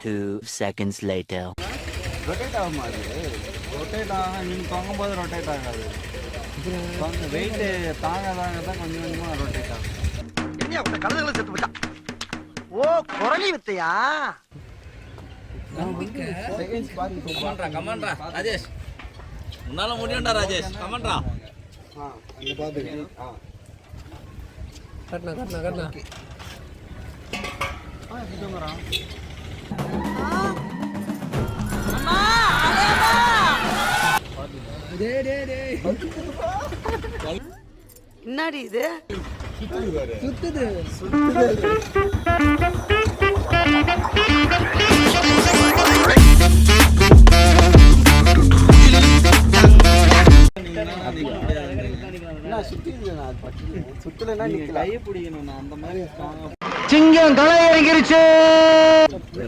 2 seconds later. Rotate ஆகுமா அது? Rotate ஆகும், நீங்கள் தொங்கும்போது ரொட்டேட் ஆகாது. வெயிட்டு தாங்க தான் கொஞ்சம் கொஞ்சமாக ரொட்டேட் ஆகும். என்ன உங்க கழுதுகளை செத்து போச்சா? ஓ குரலி வித்தையா? கமான்டா ராஜேஷ், உன்னால முடியும்டா ராஜேஷ், கமான்டா. அங்கே பார்த்துங்க. கட்டணா என்னடி இது? சுத்துது. சுத்தலைன்னா நீங்கள் கையை பிடிக்கணும். அந்த மாதிரி சிங்கம் தலை இறங்கிருச்சு.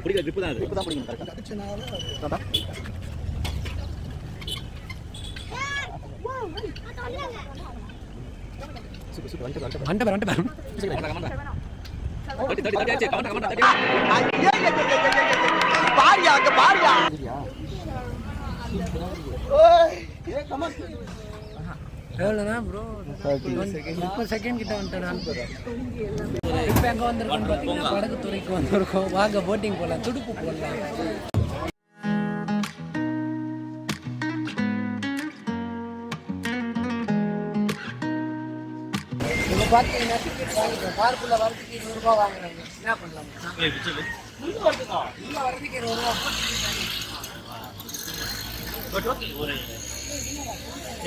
பிடிக்கிற ட்ரிப்பு தான் அது. பாரியா அங்க பாரியா. எவ்வளோண்ணா ப்ரோ? 30 செகண்ட் கிட்ட வந்துட்டேன். இப்போ எங்கே வந்திருக்கோன்னு பார்த்தீங்கன்னா படகுத்துறைக்கு வந்திருக்கோம். வாங்க போட்டிங் போகலாம், துடுப்பு போடலாம். இப்போ பார்த்தீங்கன்னா டிக்கெட் வாங்கிட்டோம். பார்க்குள்ளே வரதுக்கு 20 ரூபா வாங்குறாங்க. என்ன பண்ணலாம்? உள்ள வரதுக்கு 20 ரூபா.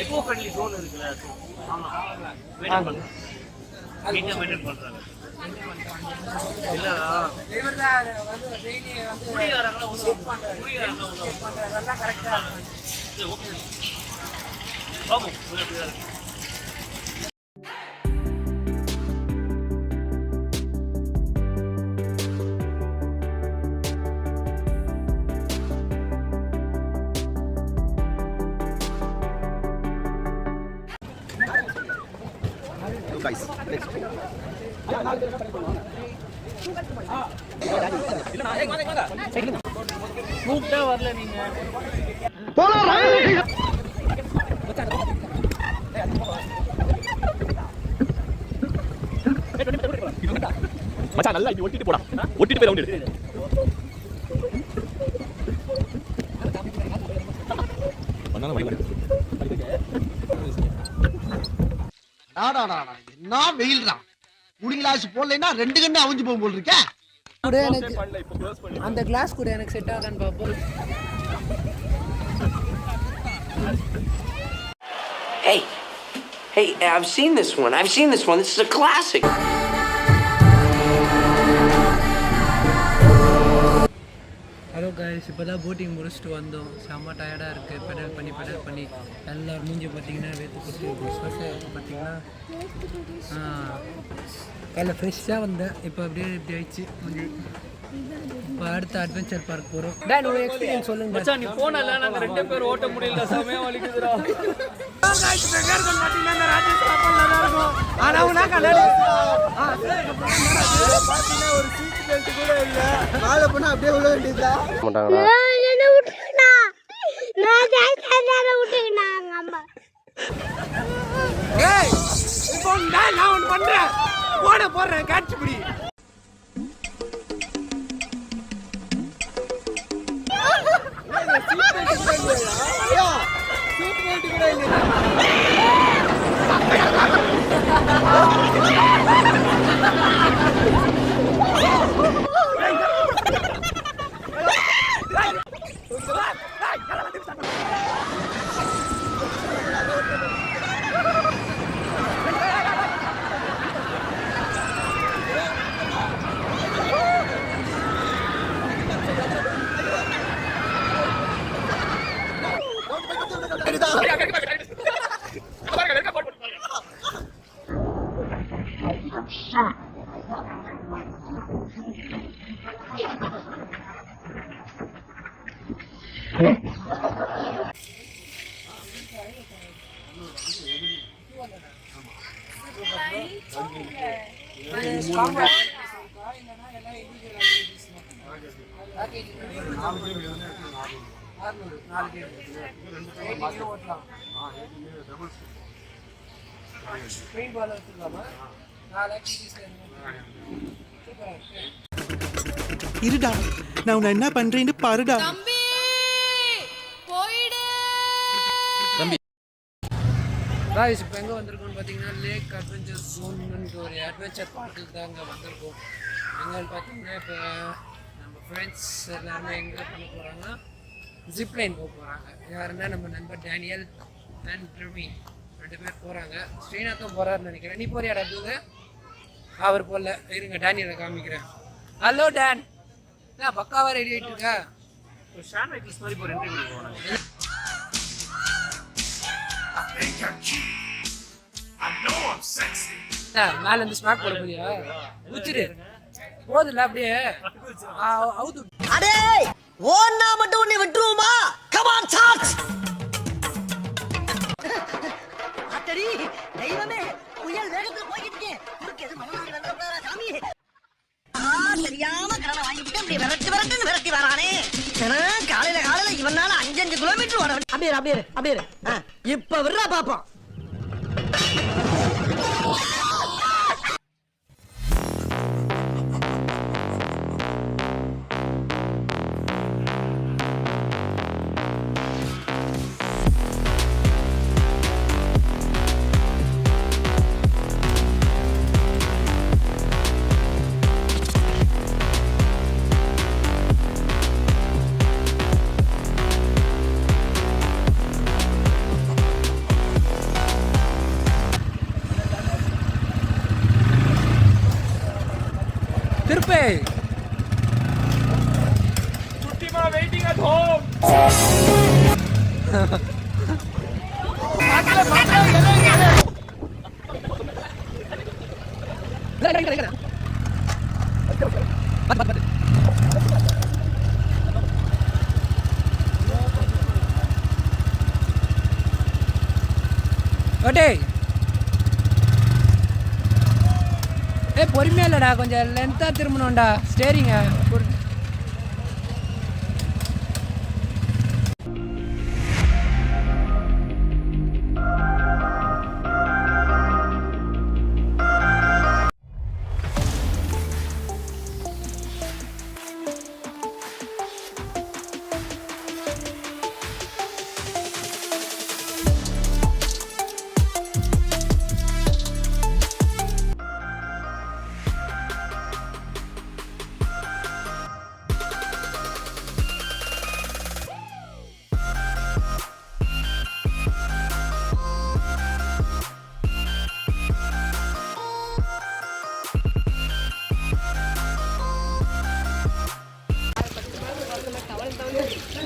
எக்கோ ஃப்ரெண்ட்லி ஜோன் இருக்குல்ல. ஆமா, மெயின்டைன் பண்றாங்க. மெயின்டைன் பண்றாங்க. இல்லடா, இவர்தான் வந்து டெய்லி வந்து குடிகாரங்கள உள்ள பண்றதெல்லாம் கரெக்ட்டா இருக்கு. ஓகே பாபு புரியுதா? கூப்பிட்டா வரல நீங்க. மச்சான் நல்லா இப்படி ஒட்டிட்டு போடா. ஒட்டிட்டு போய் ரவுண்ட் எடு. பண்ணால வழி வர. என்ன வெயில்டா. கூலிங் கிளாஸ் போடலைன்னா 2 கண்ணு அவிஞ்சு போகும் போல் இருக்கே. அந்த கிளாஸ் கூட எனக்கு செட் ஆகான்னு பாப்போம். Hey, I've seen this one. This is a classic. Hello guys, இப்போ தான் போட்டிங் முடிச்சுட்டு வந்தோம். செம்ம டயர்டாக இருக்குது. பெடல் பண்ணி எல்லோரும் மூஞ்சி பார்த்தீங்கன்னா வேத்து கொடுத்து ஸ்வெட்டர் பார்த்தீங்கன்னா கையில் ஃப்ரெஷ்ஷாக வந்தேன். இப்போ இப்படி ஆயிடுச்சு மூஞ்சி. இப்போ அடுத்த அட்வென்ச்சர் பார்க் போகிறோம். டேன் ஒரு எக்ஸ்பீரியன்ஸ் சொல்லுங்க. மச்சான் நீ போனல, நாங்கள் 2 பேர் ஓட்ட முடியல. சமயம் வலிக்குதுடா. ஒரு சீட் பெல்ட் கூட இல்லை. காலை பண்ண அப்படியே உள்ள வேண்டியதா இப்போ நான் ஒன்று பண்ணுறேன். போடுறேன் காட்சிப்படி. சீட் பெல்ட் கூட இல்லை. இருடா நான் உன்னை என்ன பண்றேன்னு பாருடா. காய்ஸ் இப்போ எங்கே வந்திருக்கோம்னு பார்த்தீங்கன்னா லேக் அட்வென்ச்சர் ஜோன்னுன்ற ஒரு அட்வென்ச்சர் பார்க்குக்கு தான் அங்கே வந்திருக்கோம். எங்கன்னு பார்த்தீங்கன்னா இப்போ நம்ம ஃப்ரெண்ட்ஸ் எல்லாருமே எங்கே பண்ண போகிறாங்கன்னா ஜிப்லைன் போக போகிறாங்க. யாருன்னா நம்ம நண்பர் டேனியல் அண்ட் ட்ரிமி 2 பேர் போகிறாங்க. ஸ்ரீநாத்தும் போகிறாருன்னு நினைக்கிறேன். நீ போறியாடா தூங்க? அவர் போகல. இருங்க டேனியலை காமிக்கிறேன். ஹலோ டேன், நான் பக்காவாக ரெடி ஆகிட்டு இருக்கா? ஒரு ஷான் மைக்கிள்ஸ் மாதிரி இப்போ ரெண்டு போனாங்க. மேல இருந்து ஸ்மாக் போட போறியா? ஊச்சிரு போதுல அப்படியே அவுது. அடே ஓன்னா மட்டும் உன்னை விட்டுருவோமா? Come on charge. அடடி தெய்வமே, புயல் வேகத்துல போயிட்டு இருக்கேன். குறுக்கு எது மனமாரி வந்தா சாமி. தெரியாம கடனை வாங்கிட்டு அப்படியே விரட்டி வரானே. காலையில இவனால 5 கிலோமீட்டர் ஓட. அப்படியே இப்ப விடுறா பாப்போம். திருப்பே குட்டிமா வெயிட்டிங் அட் ஹோம். ஓடே பொறுமையா இல்லடா, கொஞ்சம் லென்த்தா திரும்பணும்டா ஸ்டேரிங்க.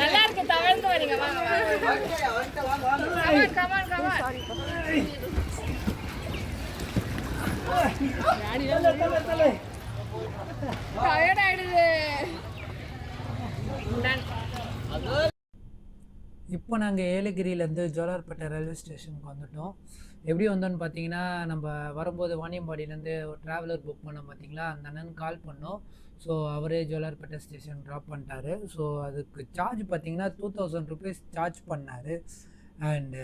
நல்லா இருக்கு, தவழ்ந்து வரீங்க. வாங்க டயர்ட் ஆயிடுது. இப்போ நாங்கள் ஏலகிரியிலேருந்து ஜோலார்பேட்டை ரயில்வே ஸ்டேஷனுக்கு வந்துட்டோம். எப்படி வந்தோன்னு பார்த்தீங்கன்னா, நம்ம வரும்போது வாணியம்பாடியிலேருந்து ஒரு ட்ராவலர் புக் பண்ணோம் பார்த்தீங்களா, அந்த அண்ணன் கால் பண்ணோம். ஸோ அவரே ஜோலார்பேட்டை ஸ்டேஷன் ட்ராப் பண்ணிட்டாரு. ஸோ அதுக்கு சார்ஜ் பார்த்தீங்கன்னா 2000 ருபீஸ் சார்ஜ் பண்ணார். அண்டு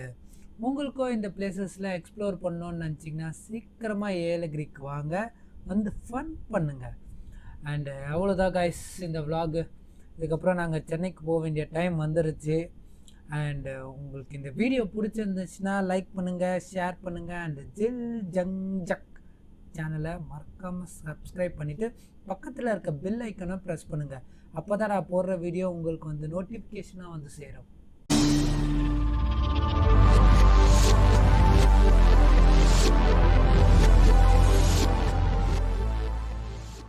உங்களுக்கும் இந்த பிளேசஸில் எக்ஸ்ப்ளோர் பண்ணணுன்னு நினச்சிங்கன்னா சீக்கிரமாக ஏலகிரிக்கு வாங்க, வந்து ஃபன் பண்ணுங்கள். அண்டு அவ்வளோதான் காய்ஸ் இந்த விலாகு. இதுக்கப்புறம் நாங்கள் சென்னைக்கு போக வேண்டிய டைம் வந்துருச்சு. அண்டு உங்களுக்கு இந்த வீடியோ பிடிச்சிருந்துச்சுன்னா லைக் பண்ணுங்கள், ஷேர் பண்ணுங்கள். அண்டு ஜில் ஜங் ஜக் சேனலை மறக்காமல் சப்ஸ்கிரைப் பண்ணிவிட்டு பக்கத்தில் இருக்க பெல் ஐக்கனை ப்ரெஸ் பண்ணுங்கள். அப்போ தான் நான் போடுற வீடியோ உங்களுக்கு வந்து நோட்டிஃபிகேஷனாக வந்து சேரும்.